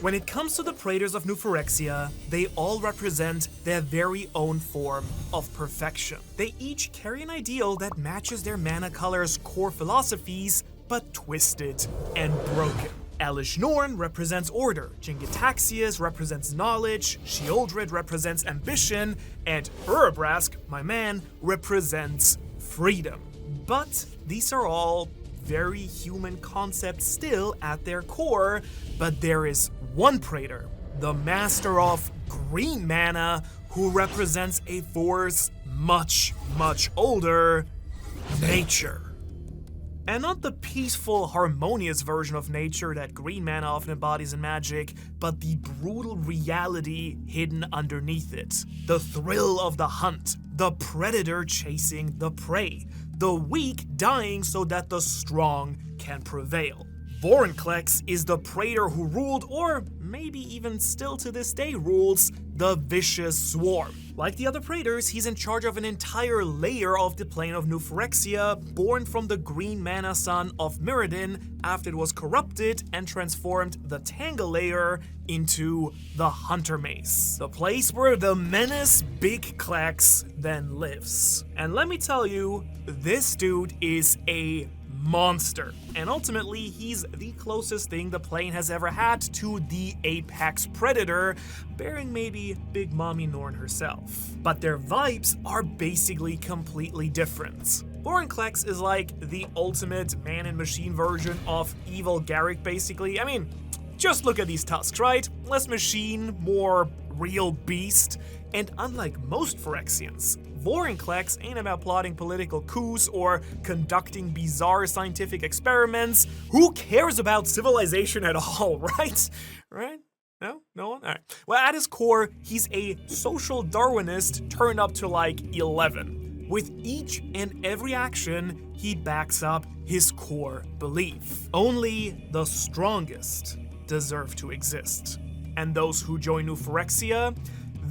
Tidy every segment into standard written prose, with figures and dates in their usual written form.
When it comes to the Praetors of New Phyrexia, they all represent their very own form of perfection. They each carry an ideal that matches their mana color's core philosophies, but twisted and broken. Elesh Norn represents order, Jin-Gitaxias represents knowledge, Sheoldred represents ambition, and Urabrask, my man, represents freedom. But these are all very human concepts still at their core, but there is one Praetor, the master of green mana, who represents a force much, much older, nature. And not the peaceful, harmonious version of nature that green mana often embodies in Magic, but the brutal reality hidden underneath it. The thrill of the hunt, the predator chasing the prey, the weak dying so that the strong can prevail. Vorinclex is the Praetor who ruled, or maybe even still to this day rules, the Vicious Swarm. Like the other Praetors, he's in charge of an entire layer of the plane of New Phyrexia, born from the green mana sun of Mirrodin after it was corrupted and transformed the Tangle layer into the Hunter Maze, the place where the menace Big Klex then lives. And let me tell you, this dude is a monster. And ultimately, he's the closest thing the plane has ever had to the apex predator, bearing maybe Big Mommy Norn herself. But their vibes are basically completely different. Vorinclex is like the ultimate man and machine version of evil Garrick, basically. I mean, just look at these tusks, right? Less machine, more real beast. And unlike most Phyrexians, Vorinclex ain't about plotting political coups or conducting bizarre scientific experiments. Who cares about civilization at all, right? Right? No? No one? Alright. Well, at his core, he's a social Darwinist turned up to like 11. With each and every action, he backs up his core belief. Only the strongest deserve to exist. And those who join New Phyrexia,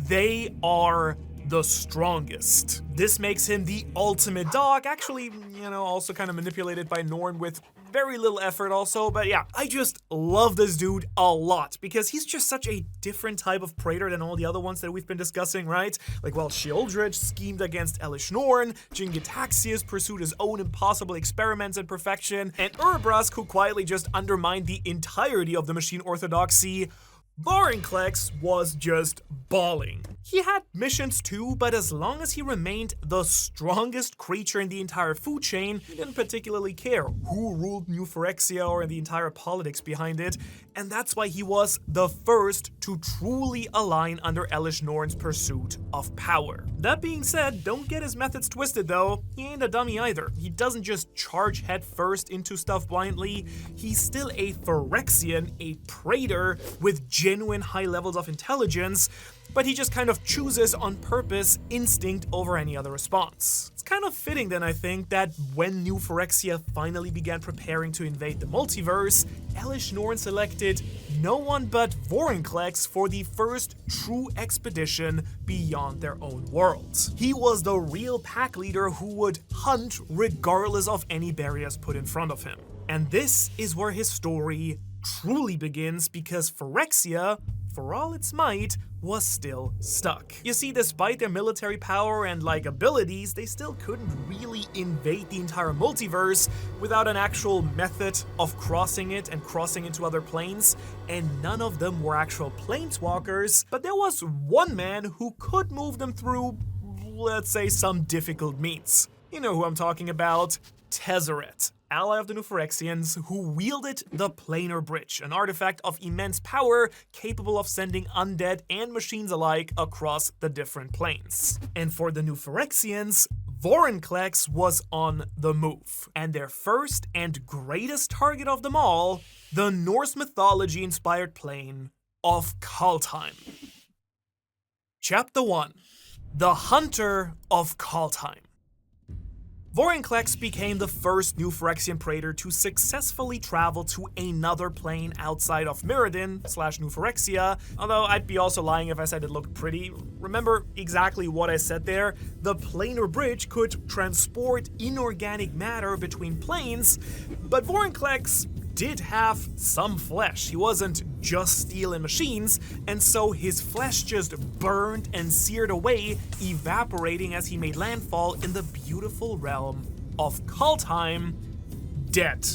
they are the strongest. This makes him the ultimate dog, actually, also kind of manipulated by Norn with very little effort also, but yeah, I just love this dude a lot because he's just such a different type of Praetor than all the other ones that we've been discussing, right? Like, while Sheoldred schemed against Elesh Norn, Jin-Gitaxias pursued his own impossible experiments in perfection, and Urabrask, who quietly just undermined the entirety of the machine orthodoxy, Vorinclex was just balling. He had missions too, but as long as he remained the strongest creature in the entire food chain, he didn't particularly care who ruled New Phyrexia or the entire politics behind it, and that's why he was the first to truly align under Elesh Norn's pursuit of power. That being said, don't get his methods twisted though, he ain't a dummy either. He doesn't just charge headfirst into stuff blindly, he's still a Phyrexian, a Praetor with genuine high levels of intelligence, but he just kind of chooses on purpose instinct over any other response. It's kind of fitting then, I think, that when New Phyrexia finally began preparing to invade the multiverse, Elesh Norn selected no one but Vorinclex for the first true expedition beyond their own worlds. He was the real pack leader who would hunt regardless of any barriers put in front of him. And this is where his story truly begins, because Phyrexia, for all its might, was still stuck. You see, despite their military power and abilities, they still couldn't really invade the entire multiverse without an actual method of crossing it and crossing into other planes, and none of them were actual planeswalkers, but there was one man who could move them through, let's say, some difficult means. You know who I'm talking about. Tezzeret, ally of the New Phyrexians, who wielded the Planar Bridge, an artifact of immense power capable of sending undead and machines alike across the different planes. And for the New Phyrexians, Vorinclex was on the move, and their first and greatest target of them all, the Norse mythology-inspired plane of Kaldheim. Chapter 1. The Hunter of Kaldheim. Vorinclex became the first New Phyrexian Praetor to successfully travel to another plane outside of Mirrodin / New Phyrexia, although I'd be also lying if I said it looked pretty. Remember exactly what I said there? The Planar Bridge could transport inorganic matter between planes, but Vorinclex did have some flesh. He wasn't just steel and machines, and so his flesh just burned and seared away, evaporating as he made landfall in the beautiful realm of Kaldheim, dead.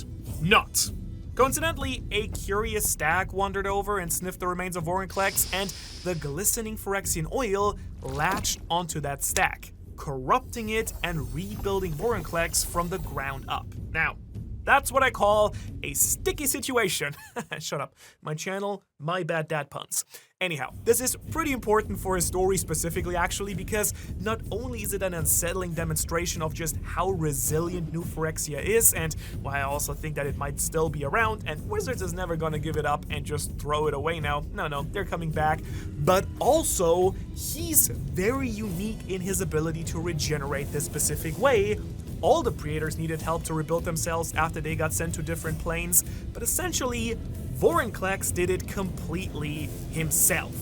Not. Coincidentally, a curious stag wandered over and sniffed the remains of Vorinclex, and the glistening Phyrexian oil latched onto that stag, corrupting it and rebuilding Vorinclex from the ground up. Now, that's what I call a sticky situation. Shut up. My channel, my bad dad puns. Anyhow, this is pretty important for his story specifically, actually, because not only is it an unsettling demonstration of just how resilient New Phyrexia is, and why I also think that it might still be around, and Wizards is never gonna give it up and just throw it away now. No, they're coming back. But also, he's very unique in his ability to regenerate this specific way. All the Praetors needed help to rebuild themselves after they got sent to different planes, but essentially, Vorinclex did it completely himself.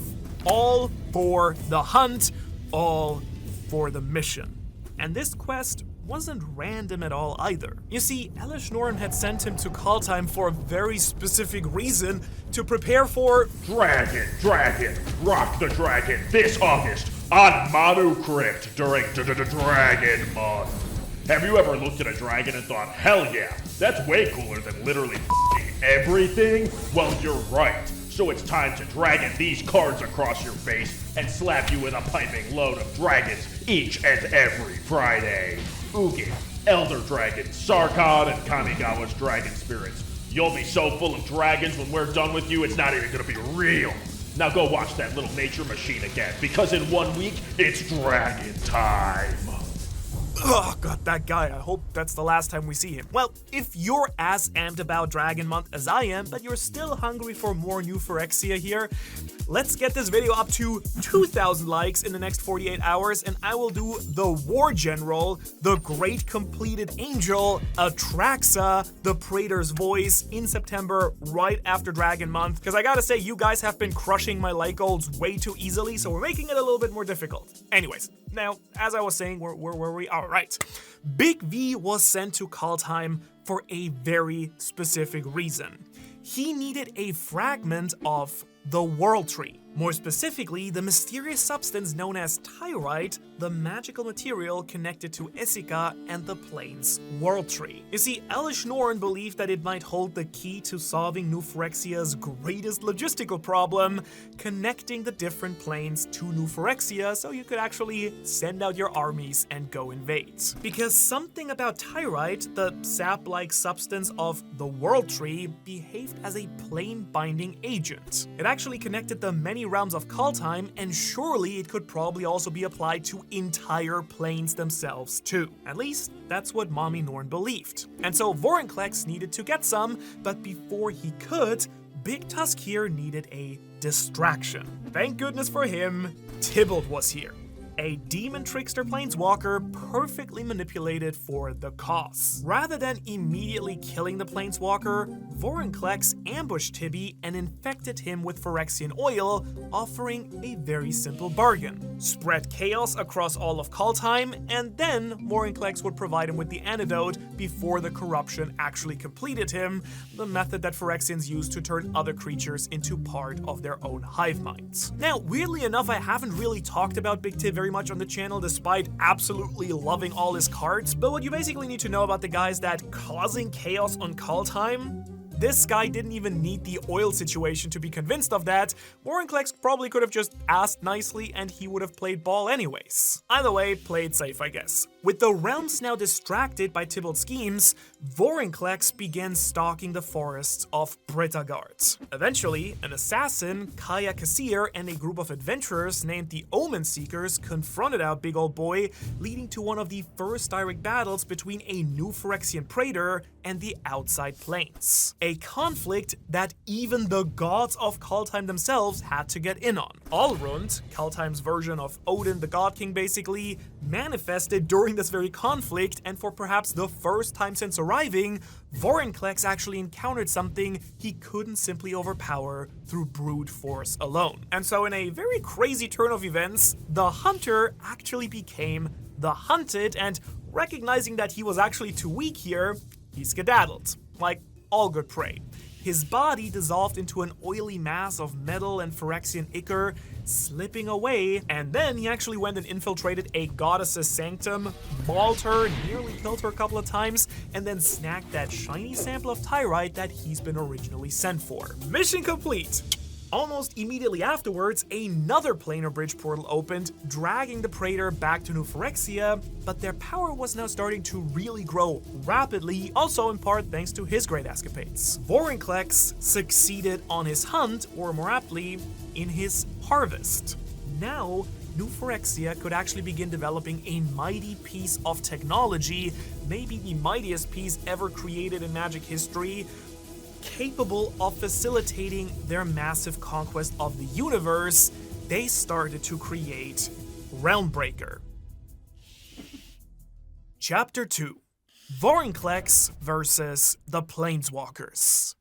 All for the hunt, all for the mission. And this quest wasn't random at all either. You see, Elesh Norn had sent him to Kaldheim for a very specific reason, to prepare for Dragon, rock the dragon this August on Manu Crypt during Dragon Month. Have you ever looked at a dragon and thought, hell yeah, that's way cooler than literally everything? Well, you're right. So it's time to dragon these cards across your face and slap you with a piping load of dragons each and every Friday. Ugin, Elder Dragon, Sarkon, and Kamigawa's Dragon Spirits. You'll be so full of dragons when we're done with you, it's not even gonna be real. Now go watch that little nature machine again, because in 1 week, it's dragon time. Oh god, that guy, I hope that's the last time we see him. Well, if you're as amped about Dragon Month as I am, but you're still hungry for more new Phyrexia here, let's get this video up to 2,000 likes in the next 48 hours, and I will do the War General, the Great Completed Angel, Atraxa, the Praetor's Voice in September, right after Dragon Month, because I gotta say, you guys have been crushing my like goals way too easily, so we're making it a little bit more difficult. Anyways, now, as I was saying, where were we? All right. Big V was sent to Kaldheim for a very specific reason. He needed a fragment of the World Tree. More specifically, the mysterious substance known as Tyrite, the magical material connected to Esika and the Plains World Tree. You see, Elesh Norn believed that it might hold the key to solving New Phyrexia's greatest logistical problem, connecting the different planes to New Phyrexia so you could actually send out your armies and go invade. Because something about Tyrite, the sap-like substance of the World Tree, behaved as a plane-binding agent. It actually connected the many realms of Kaldheim, and surely it could probably also be applied to entire planes themselves too. At least, that's what Mommy Norn believed. And so Vorinclex needed to get some, but before he could, Big Tusk here needed a distraction. Thank goodness for him, Tybalt was here. A demon trickster planeswalker perfectly manipulated for the cause. Rather than immediately killing the planeswalker, Vorinclex ambushed Tibby and infected him with Phyrexian oil, offering a very simple bargain. Spread chaos across all of Kaldheim, and then Vorinclex would provide him with the antidote before the corruption actually completed him, the method that Phyrexians use to turn other creatures into part of their own hive minds. Now, weirdly enough, I haven't really talked about Big Tib very much on the channel, despite absolutely loving all his cards, but what you basically need to know about the guy is that causing chaos on Kaldheim, this guy didn't even need the oil situation to be convinced of that. Vorinclex probably could have just asked nicely and he would have played ball anyways. Either way, played safe, I guess. With the realms now distracted by Tybalt's schemes, Vorinclex began stalking the forests of Britagard. Eventually, an assassin, Kaya Kassir, and a group of adventurers named the Omen Seekers confronted our big old boy, leading to one of the first direct battles between a new Phyrexian Praetor and the outside planes. A conflict that even the gods of Kaldheim themselves had to get in on. Alrund, Kaldheim's version of Odin the God King basically, manifested during this very conflict, and for perhaps the first time since arriving, Vorinclex actually encountered something he couldn't simply overpower through brute force alone. And so in a very crazy turn of events, the Hunter actually became the Hunted, and recognizing that he was actually too weak here, he skedaddled. Like, all good prey. His body dissolved into an oily mass of metal and Phyrexian ichor, slipping away, and then he actually went and infiltrated a goddess's sanctum, mauled her, nearly killed her a couple of times, and then snagged that shiny sample of Tyrite that he's been originally sent for. Mission complete! Almost immediately afterwards, another planar bridge portal opened, dragging the Praetor back to New Phyrexia, but their power was now starting to really grow rapidly, also in part thanks to his great escapades. Vorinclex succeeded on his hunt, or more aptly, in his harvest. Now, New Phyrexia could actually begin developing a mighty piece of technology, maybe the mightiest piece ever created in Magic history, capable of facilitating their massive conquest of the universe. They started to create Realmbreaker. Chapter 2: Vorinclex versus the Planeswalkers.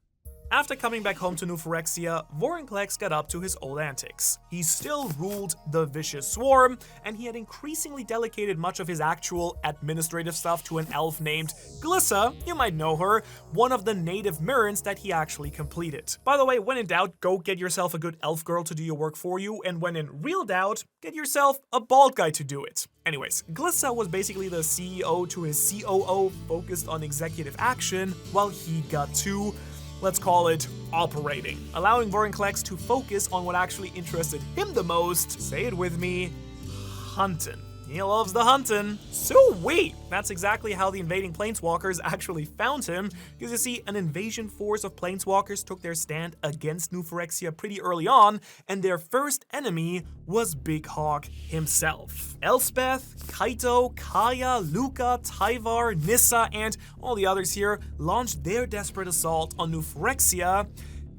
After coming back home to New Phyrexia, Vorinclex got up to his old antics. He still ruled the Vicious Swarm, and he had increasingly delegated much of his actual administrative stuff to an elf named Glissa, you might know her, one of the native Mirrans that he actually completed. By the way, when in doubt, go get yourself a good elf girl to do your work for you, and when in real doubt, get yourself a bald guy to do it. Anyways, Glissa was basically the CEO to his COO, focused on executive action, while he got to, let's call it, operating, allowing Vorinclex to focus on what actually interested him the most. Say it with me, huntin'. He loves the huntin'. Sweet! That's exactly how the invading Planeswalkers actually found him, because you see, an invasion force of Planeswalkers took their stand against New Phyrexia pretty early on, and their first enemy was Big Hawk himself. Elspeth, Kaito, Kaya, Luca, Tyvar, Nissa, and all the others here launched their desperate assault on New Phyrexia.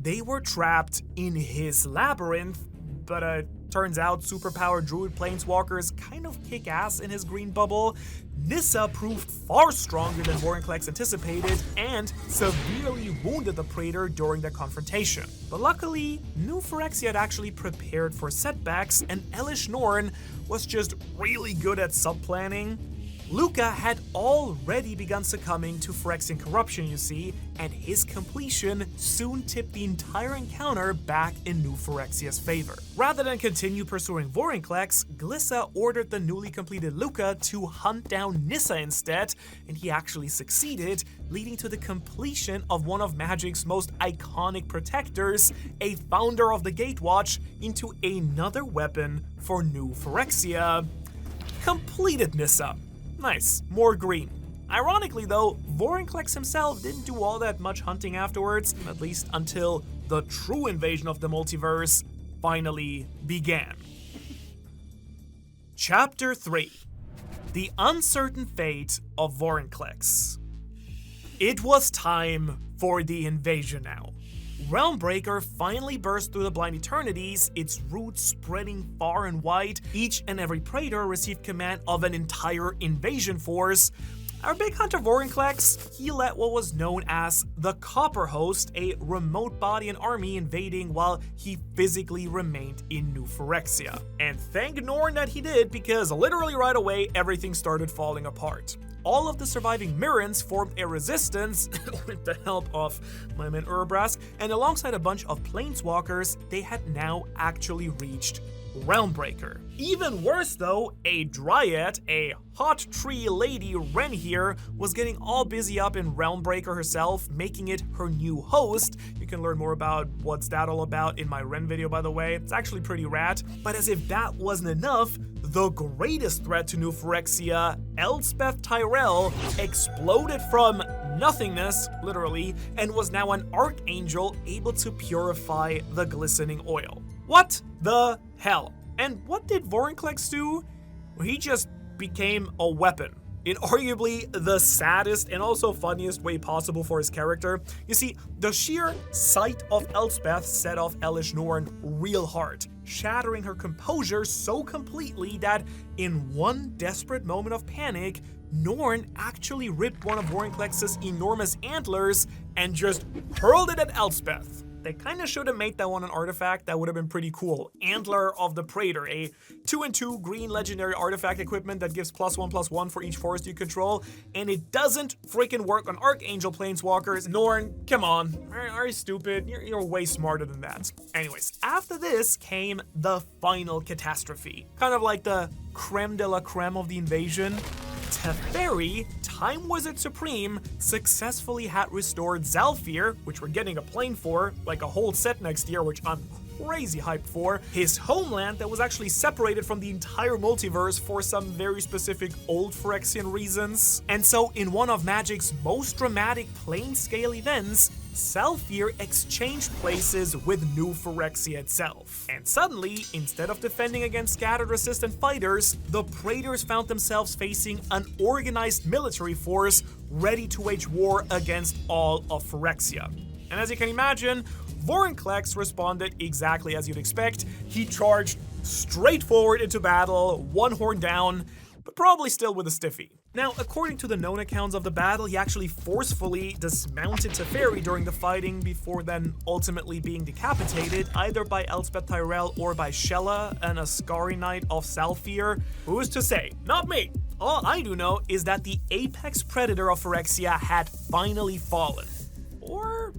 They were trapped in his labyrinth, but turns out superpowered druid planeswalkers kind of kick ass in his green bubble. Nissa proved far stronger than Vorinclex anticipated and severely wounded the Praetor during their confrontation. But luckily, New Phyrexia had actually prepared for setbacks, and Elesh Norn was just really good at sub-planning. Luca had already begun succumbing to Phyrexian corruption, you see, and his completion soon tipped the entire encounter back in New Phyrexia's favor. Rather than continue pursuing Vorinclex, Glissa ordered the newly completed Luca to hunt down Nissa instead, and he actually succeeded, leading to the completion of one of Magic's most iconic protectors, a founder of the Gatewatch, into another weapon for New Phyrexia. Completed Nissa. Nice, more green. Ironically though, Vorinclex himself didn't do all that much hunting afterwards, at least until the true invasion of the multiverse finally began. Chapter 3: The Uncertain Fate of Vorinclex. It was time for the invasion now. Realmbreaker finally burst through the blind eternities, its roots spreading far and wide. Each and every Praetor received command of an entire invasion force. Our big hunter Vorinclex, he led what was known as the Copper Host, a remote body and army invading while he physically remained in New Phyrexia. And thank Norn that he did, because literally right away everything started falling apart. All of the surviving Mirrans formed a resistance with the help of my man Urabrask, and alongside a bunch of Planeswalkers, they had now actually reached Realmbreaker. Even worse though, a Dryad, a hot tree lady Ren here, was getting all busy up in Realmbreaker herself, making it her new host. You can learn more about what's that all about in my Ren video, by the way. It's actually pretty rad. But as if that wasn't enough, the greatest threat to New Phyrexia, Elspeth Tyrell, exploded from nothingness, literally, and was now an archangel able to purify the glistening oil. What the hell? And what did Vorinclex do? Well, he just became a weapon, in arguably the saddest and also funniest way possible for his character. You see, the sheer sight of Elspeth set off Elesh Norn real hard, shattering her composure so completely that in one desperate moment of panic, Norn actually ripped one of Vorinclex's enormous antlers and just hurled it at Elspeth. They kinda should have made that one an artifact. That would have been pretty cool. Antler of the Praetor, a 2/2 green legendary artifact equipment that gives +1/+1 for each forest you control, and it doesn't freaking work on Archangel Planeswalkers. Norn, come on. Are you stupid? You're way smarter than that. Anyways, after this came the final catastrophe. Kind of like the creme de la creme of the invasion. Teferi, Time Wizard Supreme, successfully had restored Zhalfir, which we're getting a plane for, like a whole set next year, which I'm crazy hyped for, his homeland that was actually separated from the entire multiverse for some very specific old Phyrexian reasons. And so in one of Magic's most dramatic plane scale events, Zhalfir exchanged places with new Phyrexia itself. And suddenly, instead of defending against scattered resistant fighters, the Praetors found themselves facing an organized military force ready to wage war against all of Phyrexia. And as you can imagine, Vorinclex responded exactly as you'd expect. He charged straight forward into battle, one horn down, but probably still with a stiffy. Now, according to the known accounts of the battle, he actually forcefully dismounted Teferi during the fighting before then ultimately being decapitated, either by Elspeth Tyrell or by Shella, an Ascari Knight of Zhalfir. Who's to say? Not me. All I do know is that the apex predator of Phyrexia had finally fallen. Or,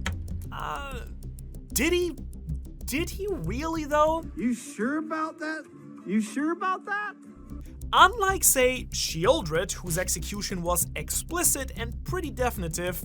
did he really though? You sure about that? You sure about that? Unlike, say, Sheoldred, whose execution was explicit and pretty definitive,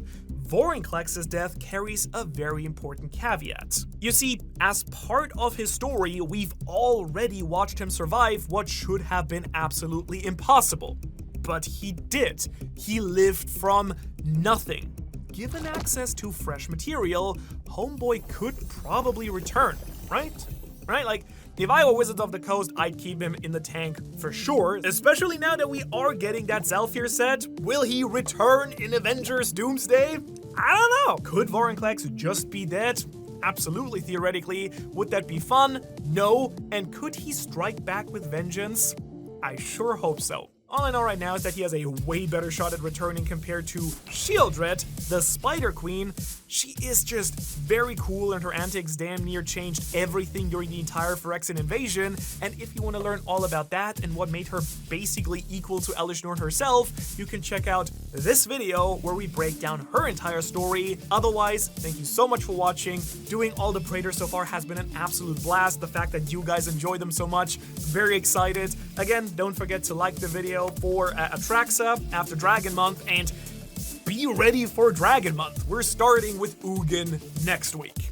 Vorinclex's death carries a very important caveat. You see, as part of his story, we've already watched him survive what should have been absolutely impossible. But he did. He lived from nothing. Given access to fresh material, Homeboy could probably return, right? Right? Like, if I were Wizards of the Coast, I'd keep him in the tank for sure, especially now that we are getting that Zhalfir set. Will he return in Avengers Doomsday? I don't know. Could Vorinclex just be dead? Absolutely, theoretically. Would that be fun? No. And could he strike back with vengeance? I sure hope so. All I know right now is that he has a way better shot at returning compared to Sheoldred, the Spider Queen. She is just very cool, and her antics damn near changed everything during the entire Phyrexian invasion. And if you want to learn all about that and what made her basically equal to Elesh Norn herself, you can check out this video where we break down her entire story. Otherwise, thank you so much for watching. Doing all the Praetors so far has been an absolute blast. The fact that you guys enjoy them so much, very excited. Again, don't forget to like the video for Atraxa after Dragon Month, and be ready for Dragon Month. We're starting with Ugin next week.